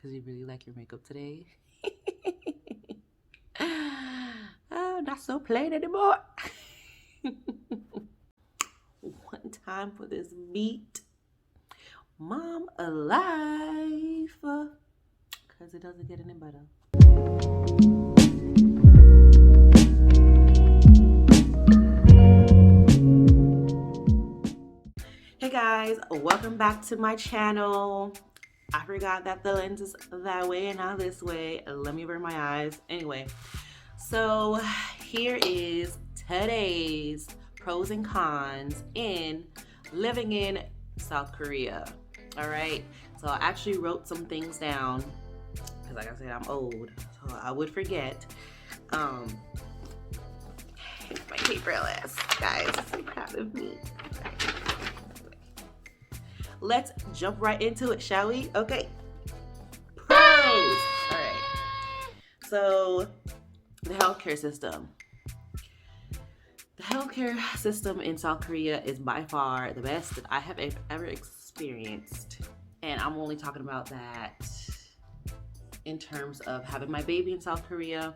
because you really like your makeup today. Oh, not so plain anymore. One time for this meat. Mom alive. Because it doesn't get any better. Hey guys, welcome back to my channel. I forgot that the lens is that way and not this way. Let me burn my eyes. Anyway, so here is today's pros and cons in living in South Korea. All right, so I actually wrote some things down because, like I said, I'm old, so I would forget. My paper list, guys. So proud of me. Let's jump right into it, shall we? Okay. Pros. All right. So, the healthcare system. The healthcare system in South Korea is by far the best that I have ever experienced. And I'm only talking about that in terms of having my baby in South Korea.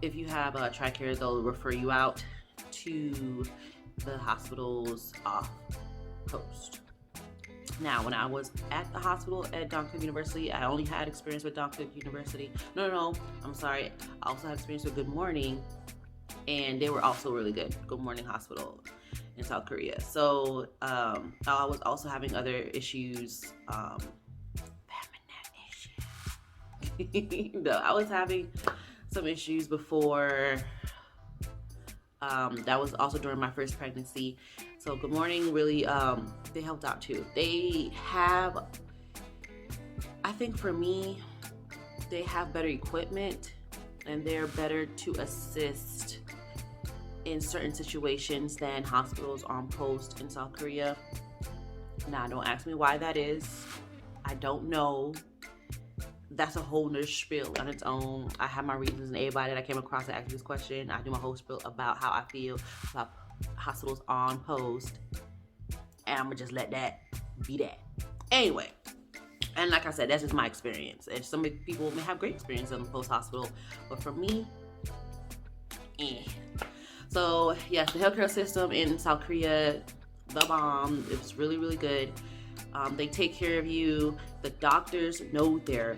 If you have a TRICARE, they'll refer you out to the hospitals off coast. Now, when I was at the hospital at Dongguk University, I only had experience with Dongguk University. No, I'm sorry. I also had experience with Good Morning, and they were also really good. Good Morning Hospital in South Korea. So I was also having other issues, feminine issues. No, I was having some issues before. That was also during my first pregnancy. So Good Morning really, they helped out too. They have, I think for me, they have better equipment and they're better to assist in certain situations than hospitals on post in South Korea. Now, don't ask me why that is. I don't know. That's a whole nother spiel on its own. I have my reasons, and everybody that I came across to ask me this question, I do my whole spiel about how I feel about hospitals on post, and I'm gonna just let that be that. Anyway, and like I said, that's just my experience. And some people may have great experience in the post hospital, but for me, So yes, the healthcare system in South Korea, the bomb. It's really, really good. They take care of you. The doctors know their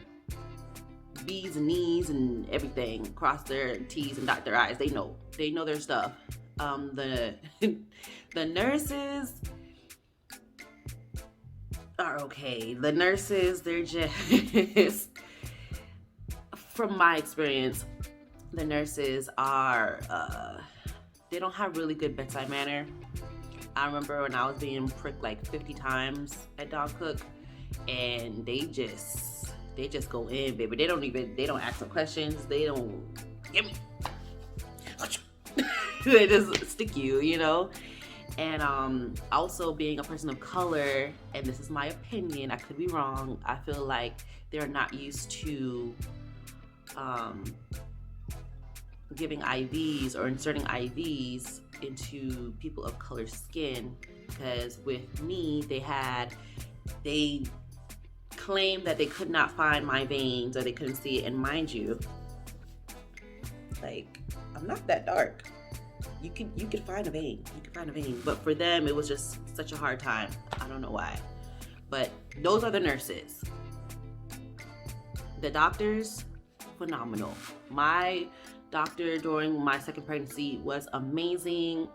B's and E's and everything, cross their T's and dot their I's. They know their stuff. The nurses are okay. The nurses, they're just from my experience, the nurses are they don't have really good bedside manner. I remember when I was being pricked like 50 times at Dongguk, and they just go in, baby. They don't ask some questions. They don't give me. They just stick you, you know. And also being a person of color, and this is my opinion, I could be wrong. I feel like they're not used to giving IVs or inserting IVs into people of color skin, because with me, they claimed that they could not find my veins or they couldn't see it. And mind you, like, I'm not that dark. You could find a vein. But for them, it was just such a hard time. I don't know why. But those are the nurses. The doctors, phenomenal. My doctor during my second pregnancy was amazing.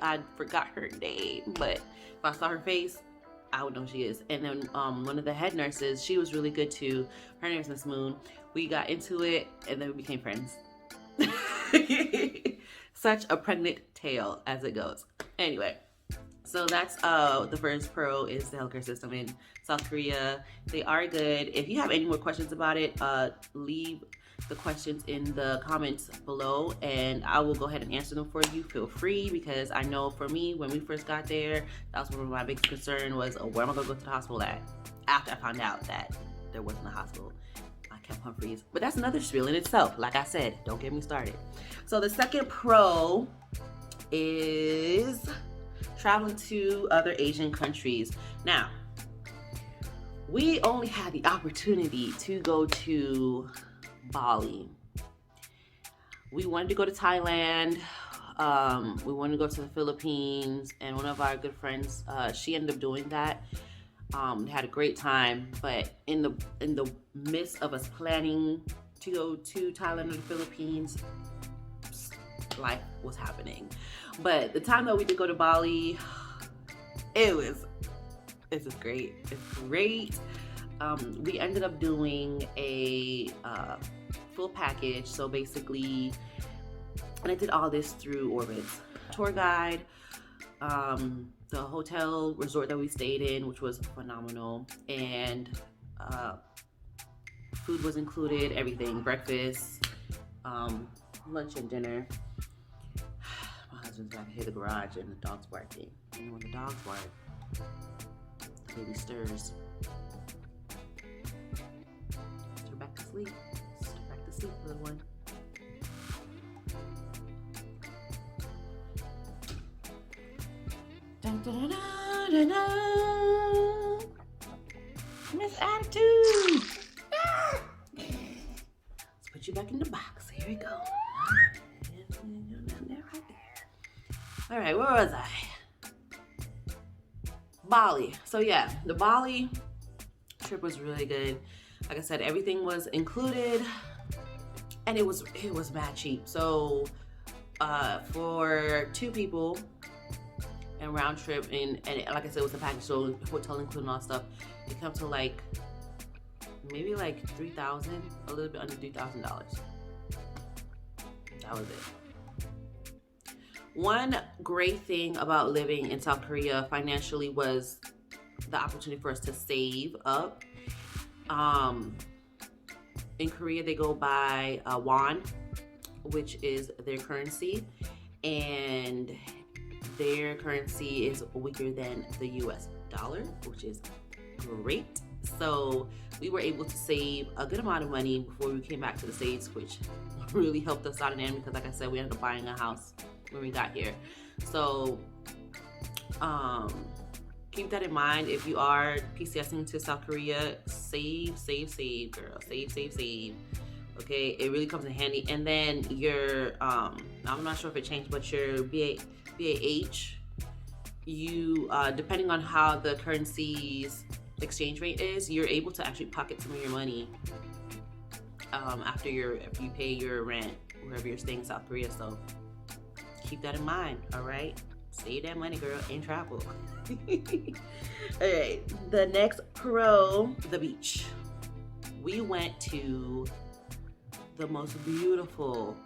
I forgot her name, but if I saw her face, I would know who she is. And then one of the head nurses, she was really good too. Her name is Miss Moon. We got into it and then we became friends. Such a pregnant tale as it goes. Anyway, so that's the first pro is the healthcare system in South Korea. They are good. If you have any more questions about it, leave the questions in the comments below and I will go ahead and answer them for you. Feel free, because I know for me, when we first got there, that was one of my biggest concern was, where am I gonna go to the hospital at? After I found out that there wasn't a hospital, I kept Humphreys. But that's another spiel in itself. Like I said, don't get me started. So the second pro is traveling to other Asian countries. Now, we only had the opportunity to go to Bali. We wanted to go to Thailand. We wanted to go to the Philippines, and one of our good friends, she ended up doing that. Had a great time, but in the midst of us planning to go to Thailand or the Philippines, life was happening. But the time that we did go to Bali, it's just great. It's great. We ended up doing a full package. So basically, and I did all this through Orbitz. Tour guide, the hotel resort that we stayed in, which was phenomenal, and food was included, everything, breakfast, lunch and dinner. My husband's back here in the garage and the dog's barking. And when the dog's bark, the baby stirs. Stir back to sleep. Stir back to sleep, little one. Dun, dun, dun, dun, dun. Miss Attitude. Ah! Let's put you back in the box. Here we go. All right, where was I? Bali. So yeah, the Bali trip was really good. Like I said, everything was included, and it was mad cheap. So for 2 people and round trip, and like I said, it was a package, so hotel including all stuff, it comes to like maybe like $3,000, a little bit under $3,000. That was it. One great thing about living in South Korea financially was the opportunity for us to save up. In Korea, they go by won, which is their currency, and their currency is weaker than the US dollar, which is great. So we were able to save a good amount of money before we came back to the States, which really helped us out in the end, because like I said, we ended up buying a house when we got here. So keep that in mind. If you are PCSing to South Korea, save, girl. Save. Okay, it really comes in handy. And then your I'm not sure if it changed, but your BAH, you depending on how the currency's exchange rate is, you're able to actually pocket some of your money after you pay your rent wherever you're staying in South Korea. So keep that in mind. All right, save that money, girl, and travel. All right, the next pro, the beach. We went to the most beautiful,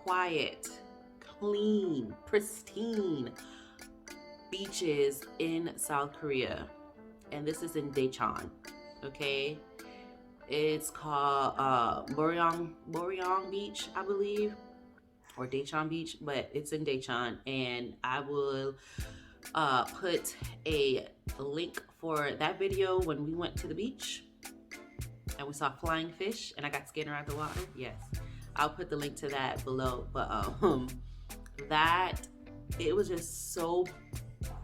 quiet, clean, pristine beaches in South Korea, and this is in Daecheon. Okay, it's called Boryong Beach, I believe, or Daecheon Beach, but it's in Daecheon, and I will put a link for that video when we went to the beach and we saw flying fish and I got scared around the water. Yes, I'll put the link to that below. But that, it was just so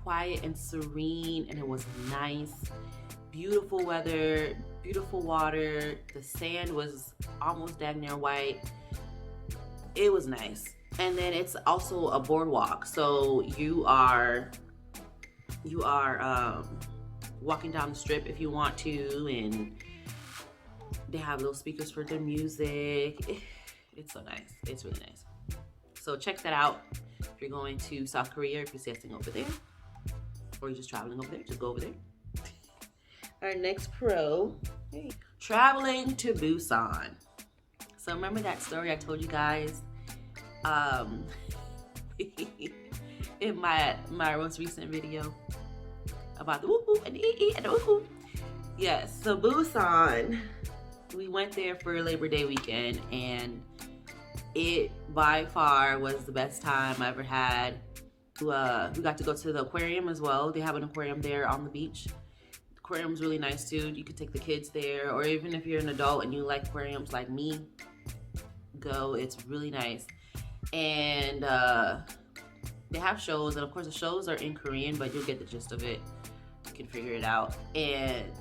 quiet and serene, and it was nice. Beautiful weather, beautiful water. The sand was almost dang near white. It was nice. And then it's also a boardwalk, so you are walking down the strip if you want to, and they have little speakers for their music. It's so nice. It's really nice. So check that out if you're going to South Korea, if you're staying over there, or you're just traveling over there. Just go over there. Our next pro, traveling to Busan. So remember that story I told you guys in my most recent video about the whoop whoop and the ee and the whoop whoop? Yes, so Busan, we went there for Labor Day weekend, and it by far was the best time I ever had. We got to go to the aquarium as well. They have an aquarium there on the beach. The aquarium's really nice too. You could take the kids there, or even if you're an adult and you like aquariums like me, go. It's really nice. And they have shows, and of course the shows are in Korean, but you'll get the gist of it. can figure it out. And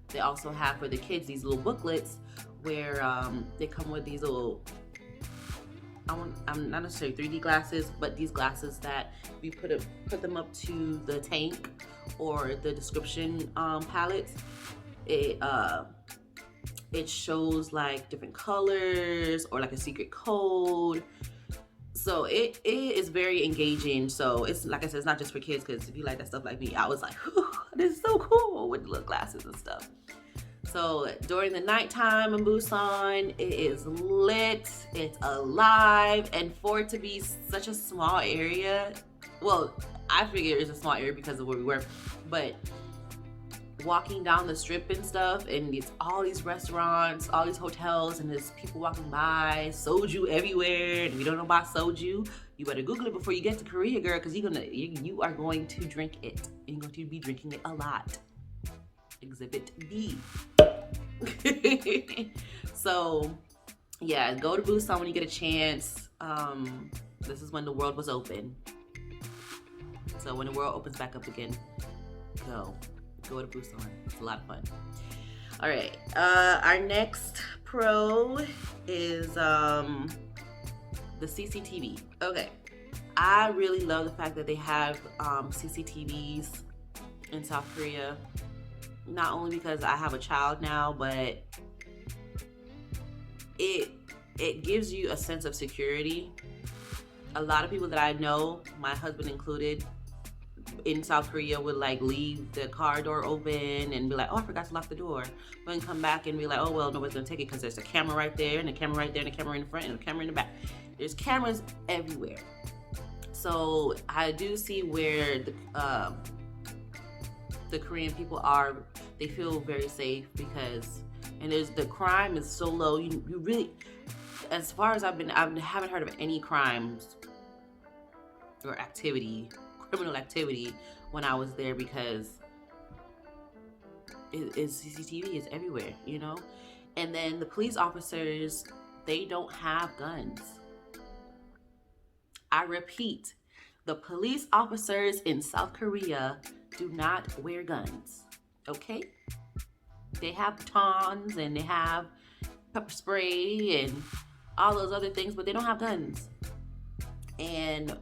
they also have for the kids these little booklets where they come with these little, I'm not necessarily 3D glasses, but these glasses that we put them up to the tank or the description palettes. It shows like different colors or like a secret code. So it is very engaging. So it's like I said, it's not just for kids, because if you like that stuff like me, I was like, this is so cool with the little glasses and stuff. So during the nighttime in Busan, it is lit, it's alive, and for it to be such a small area, well, I figure it's a small area because of where we were, but walking down the strip and stuff, and all these restaurants, all these hotels, and there's people walking by, soju everywhere. And if you don't know about soju, you better Google it before you get to Korea, girl, because you are going to drink it. And you're going to be drinking it a lot. Exhibit B. So yeah, go to Busan when you get a chance. This is when the world was open. So when the world opens back up again, go to Busan. It's a lot of fun. All right, our next pro is the CCTV. Okay, I really love the fact that they have CCTVs in South Korea. Not only because I have a child now, but it gives you a sense of security. A lot of people that I know, my husband included, in South Korea would like leave the car door open and be like, oh, I forgot to lock the door. But then come back and be like, oh, well, nobody's gonna take it because there's a camera right there, and a camera right there, and a camera in the front, and a camera in the back. There's cameras everywhere. So I do see where the Korean people they feel very safe, because, and the crime is so low. You really, as far as I haven't heard of any crimes or criminal activity when I was there, because CCTV is everywhere, you know? And then the police officers, they don't have guns. I repeat, the police officers in South Korea do not wear guns, okay? They have batons and they have pepper spray and all those other things, but they don't have guns. And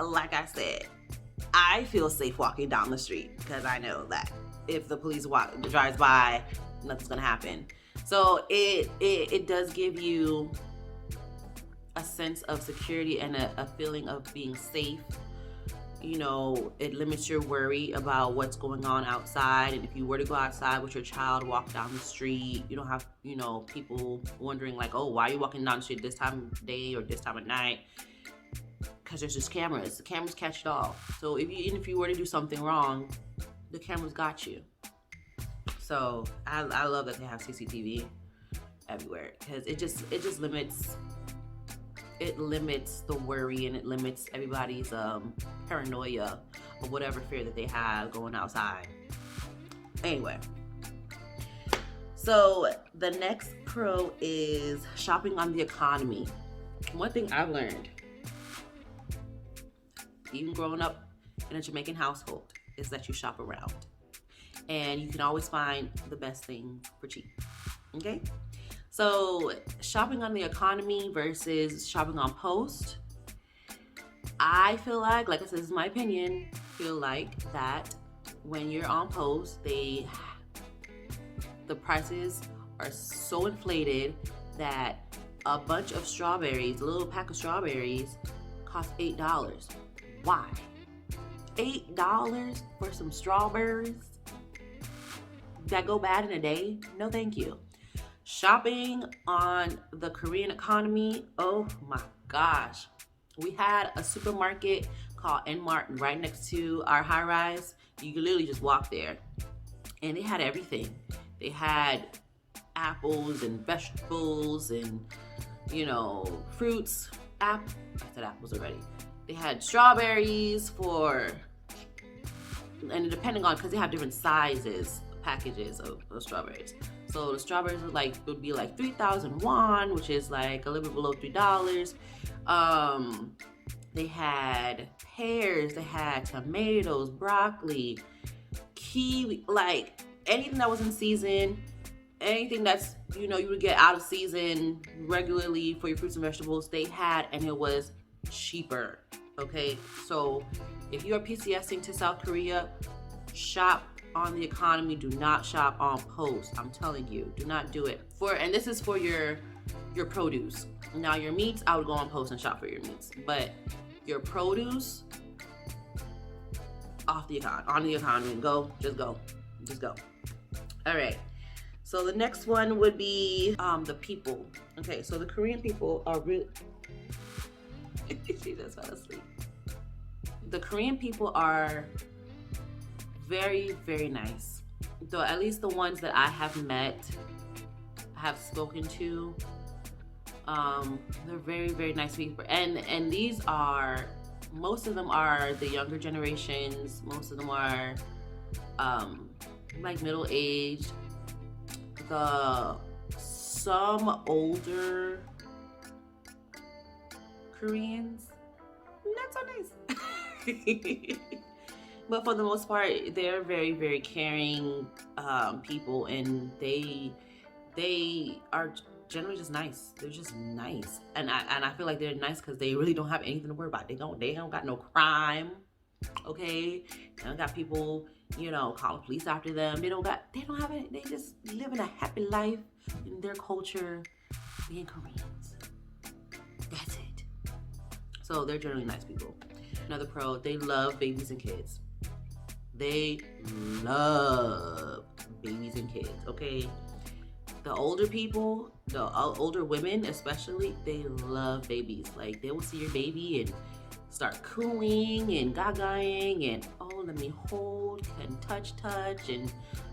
like I said, I feel safe walking down the street because I know that if the police drives by, nothing's gonna happen. So it does give you a sense of security and a feeling of being safe. You know, it limits your worry about what's going on outside. And if you were to go outside with your child, walk down the street, you don't have, people wondering like, oh, why are you walking down the street this time of day or this time of night? Because there's just cameras. The cameras catch it all. So even if you were to do something wrong, the cameras got you. So I love that they have CCTV everywhere, because it just limits the worry, and it limits everybody's paranoia or whatever fear that they have going outside. Anyway, so the next pro is shopping on the economy. One thing I've learned, even growing up in a Jamaican household, is that you shop around, and you can always find the best thing for cheap. Okay? So shopping on the economy versus shopping on Post, I feel like I said, this is my opinion, feel like that when you're on Post, the prices are so inflated that a bunch of strawberries, a little pack of strawberries, cost $8. Why? $8 for some strawberries that go bad in a day? No, thank you. Shopping on the Korean economy, oh my gosh. We had a supermarket called N-Mart right next to our high-rise. You could literally just walk there. And they had everything. They had apples and vegetables and, fruits. I said apples already. They had strawberries and depending on, because they have different sizes, packages of strawberries. So the strawberries would be like 3,000 won, which is like a little bit below $3. They had pears, they had tomatoes, broccoli, he, like, anything that was in season, anything that's, you know, you would get out of season regularly for your fruits and vegetables, they had, and it was cheaper. Okay, so if you are PCSing to South Korea, shop on the economy. Do not shop on Post. I'm telling you, do not do it. And this is for your produce. Now your meats, I would go on Post and shop for your meats, but your produce, on the economy. Just go. All right. So the next one would be the people. Okay, so the Korean people are really. She just fell asleep. The Korean people are very, very nice. Though at least the ones that I have met, have spoken to, they're very, very nice people. And these are, most of them are the younger generations. Most of them are like middle aged. Some older Koreans, not so nice. But for the most part, they're very, very caring people, and they are generally just nice. They're just nice, and I feel like they're nice because they really don't have anything to worry about. They don't got no crime. Okay, they don't got people, you know, calling police after them. They don't have any. They just living a happy life in their culture, being Koreans. That's it. So they're generally nice people. Another pro, they love babies and kids. They love babies and kids, okay? The older people, the older women especially, they love babies. Like, they will see your baby and start cooing and gagaing and, oh, let me hold and touch, and,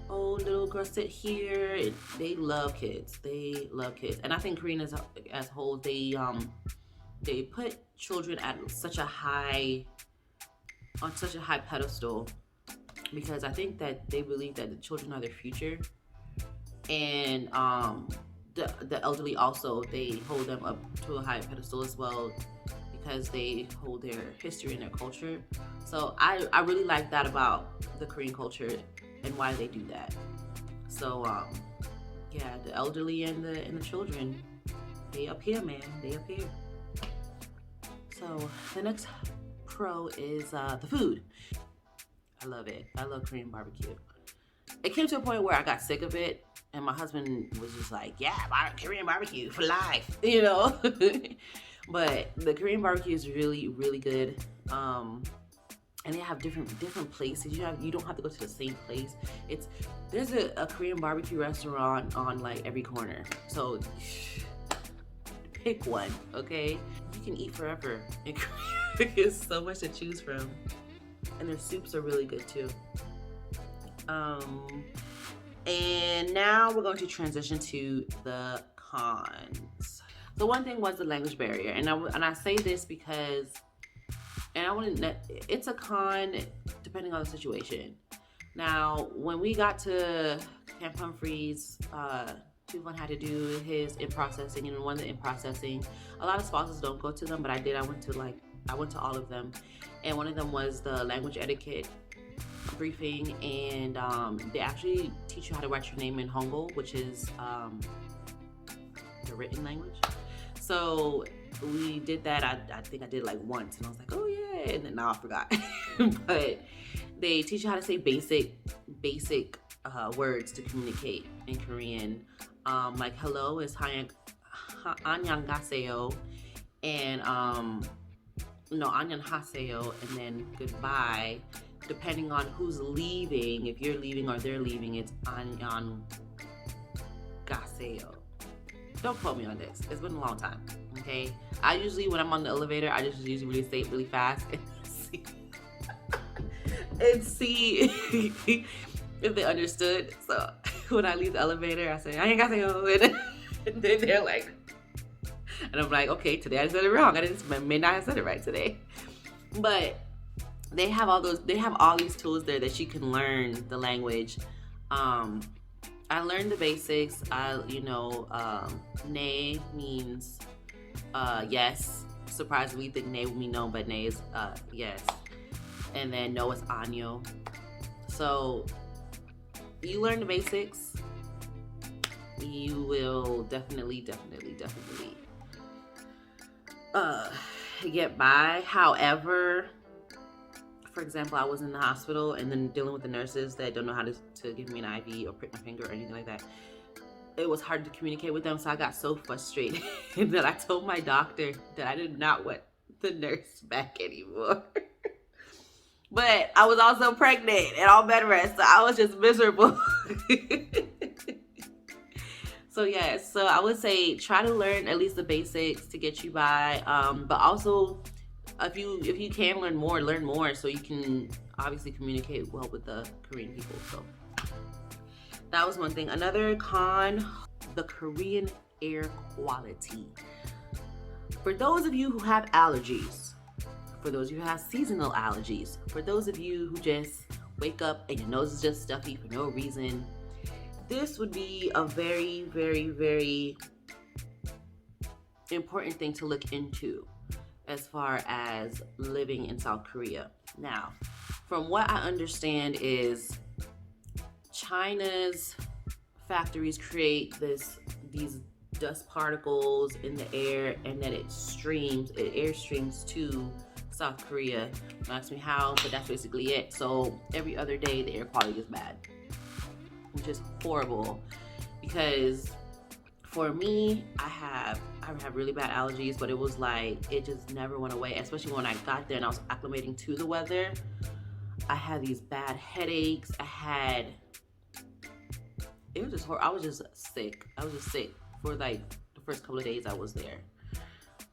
oh, little girl, sit here. And they love kids. They love kids. And I think Korean as a whole, they put children at on such a high pedestal, because I think that they believe that the children are their future. And the elderly also, they hold them up to a high pedestal as well, because they hold their history and their culture. So I really like that about the Korean culture and why they do that. So yeah, the elderly and the children, they up here, man. They up here. So the next pro is the food. I love it. I love Korean barbecue. It came to a point where I got sick of it, and my husband was just like, yeah, Korean barbecue for life, you know? But the Korean barbecue is really, really good. And they have different places. You don't have to go to the same place. There's a Korean barbecue restaurant on like every corner. So pick one, okay? You can eat forever in Korea. There's so much to choose from. And their soups are really good too. And now we're going to transition to the cons. So one thing was the language barrier, and I say this because, it's a con depending on the situation. Now, when we got to Camp Humphreys, Tuvon had to do his in-processing, and one of the in-processing, a lot of spouses don't go to them, but I did. I went to all of them, and one of them was the language etiquette briefing, and they actually teach you how to write your name in Hangul, which is the written language. So we did that. I think I did like once, and I was like, oh yeah, and then now I forgot. But they teach you how to say basic words to communicate in Korean. Like hello is 안녕하세요, and 안녕하세요, and then goodbye, depending on who's leaving. If you're leaving or they're leaving, it's 안녕하세요. Don't quote me on this. It's been a long time, okay? I usually, when I'm on the elevator, I just usually say it really fast and see if they understood. So when I leave the elevator, I say, 안녕하세요, and then they're like, and I'm like, okay, today I said it wrong. I may not have said it right today. But they have all these tools there that you can learn the language. I learned the basics. Ne means yes. Surprisingly, you think ne would mean no, but ne is yes. And then no is año. So you learn the basics, you will definitely get by. However, for example, I was in the hospital and then dealing with the nurses that don't know how to give me an IV or prick my finger or anything like that. It was hard to communicate with them, so I got so frustrated that I told my doctor that I did not want the nurse back anymore. But I was also pregnant and on bed rest, so I was just miserable. So yeah, so I would say try to learn at least the basics to get you by. But also, if you can learn more, so you can obviously communicate well with the Korean people. So that was one thing. Another con, the Korean air quality. For those of you who have allergies, for those of you who have seasonal allergies, for those of you who just wake up and your nose is just stuffy for no reason, this would be a very, very, very important thing to look into as far as living in South Korea. Now, from what I understand is China's factories create these dust particles in the air, and then it air streams to South Korea. Don't ask me how, but that's basically it. So every other day the air quality is bad, which is horrible, because for me, I have really bad allergies, but it was like it just never went away, especially when I got there and I was acclimating to the weather. I had these bad headaches. It was just horrible. I was just sick for like the first couple of days I was there.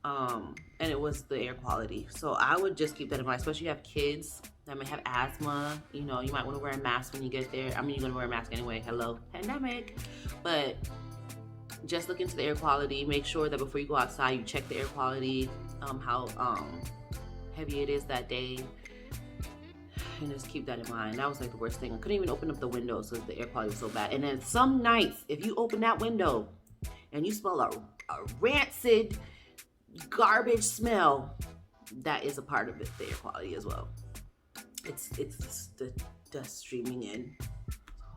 And it was the air quality. So I would just keep that in mind, especially if you have kids that may have asthma. You know, you might want to wear a mask when you get there. I mean, you're going to wear a mask anyway. Hello, pandemic. But just look into the air quality. Make sure that before you go outside, you check the air quality, how heavy it is that day. And just keep that in mind. That was like the worst thing. I couldn't even open up the window because the air quality was so bad. And then some nights, if you open that window and you smell a rancid garbage smell, that is a part of it, the air quality as well. It's just the dust streaming in.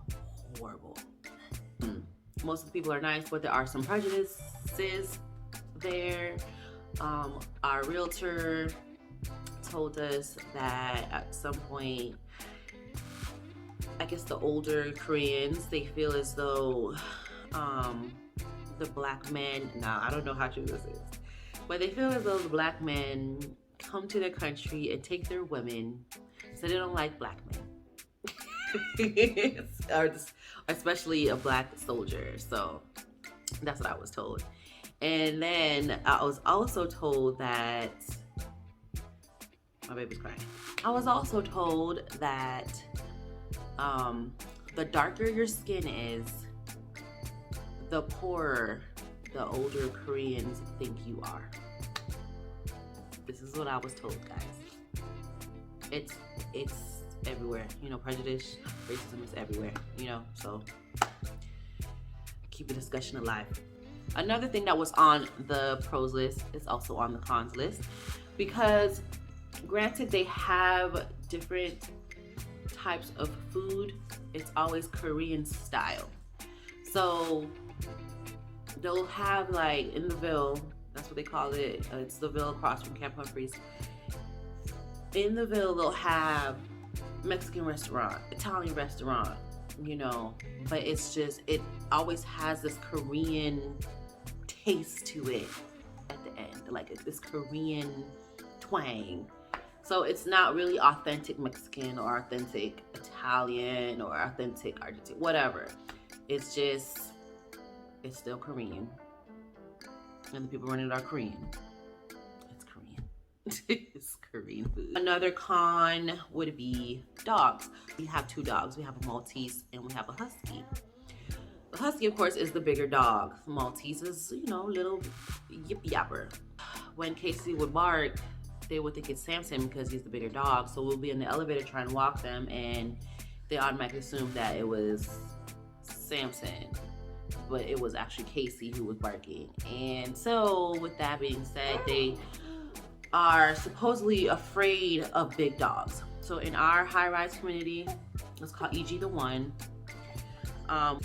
It's horrible. Most of the people are nice, but there are some prejudices there. Our realtor told us that at some point, I guess the older Koreans, they feel as though the black men, now I don't know how true this is, but they feel as though the black men come to their country and take their women, so they don't like black men. Or especially a black soldier. So that's what I was told. And then I was also told that my baby's crying. I was also told that the darker your skin is, the poorer the older Koreans think you are. This is what I was told, guys. It's everywhere. You know, prejudice, racism is everywhere, you know, so keep the discussion alive. Another thing that was on the pros list is also on the cons list, because granted they have different types of food, it's always Korean style. So they'll have, like, in the Ville, that's what they call it, it's the Ville across from Camp Humphreys. In the Ville, they'll have Mexican restaurant, Italian restaurant, you know, but it's just, it always has this Korean taste to it at the end, like this Korean twang. So it's not really authentic Mexican or authentic Italian or authentic Argentine, whatever. It's just, it's still Korean. And the people running it are Korean. It's Korean. It's Korean food. Another con would be dogs. We have two dogs. We have a Maltese and we have a Husky. The Husky, of course, is the bigger dog. The Maltese is, you know, little yip yapper. When Casey would bark, they would think it's Samson because he's the bigger dog. So we'll be in the elevator trying to walk them, and they automatically assume that it was Samson, but it was actually Casey who was barking. And so with that being said, they are supposedly afraid of big dogs. So in our high-rise community, it's called EG the One,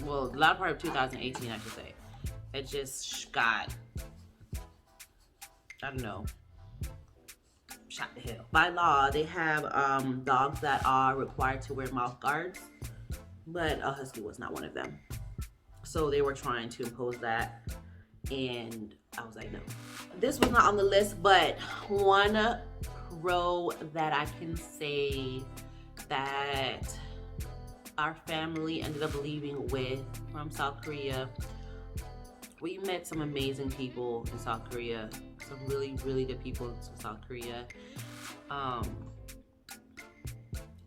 well, the latter part of 2018, I should say. It just got, I don't know, shot to hell. By law, they have dogs that are required to wear mouth guards, but a husky was not one of them. So they were trying to impose that, and I was like, no. This was not on the list, but one row that I can say that our family ended up leaving with from South Korea. We met some amazing people in South Korea, some really, really good people in South Korea.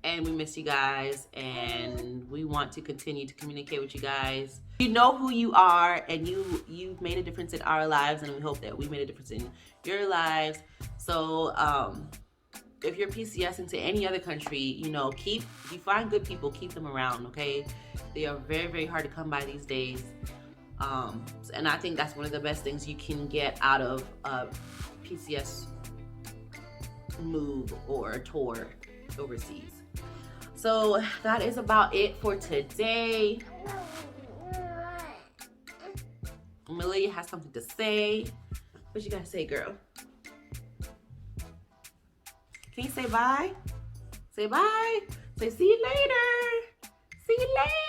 And we miss you guys, and we want to continue to communicate with you guys. You know who you are, and you've made a difference in our lives, and we hope that we made a difference in your lives. So if you're PCS into any other country, you know, if you find good people, keep them around, okay? They are very, very hard to come by these days. And I think that's one of the best things you can get out of a PCS move or a tour overseas. So that is about it for today. Malia has something to say. What you gotta say, girl? Can you say bye? Say bye. Say see you later. See you later.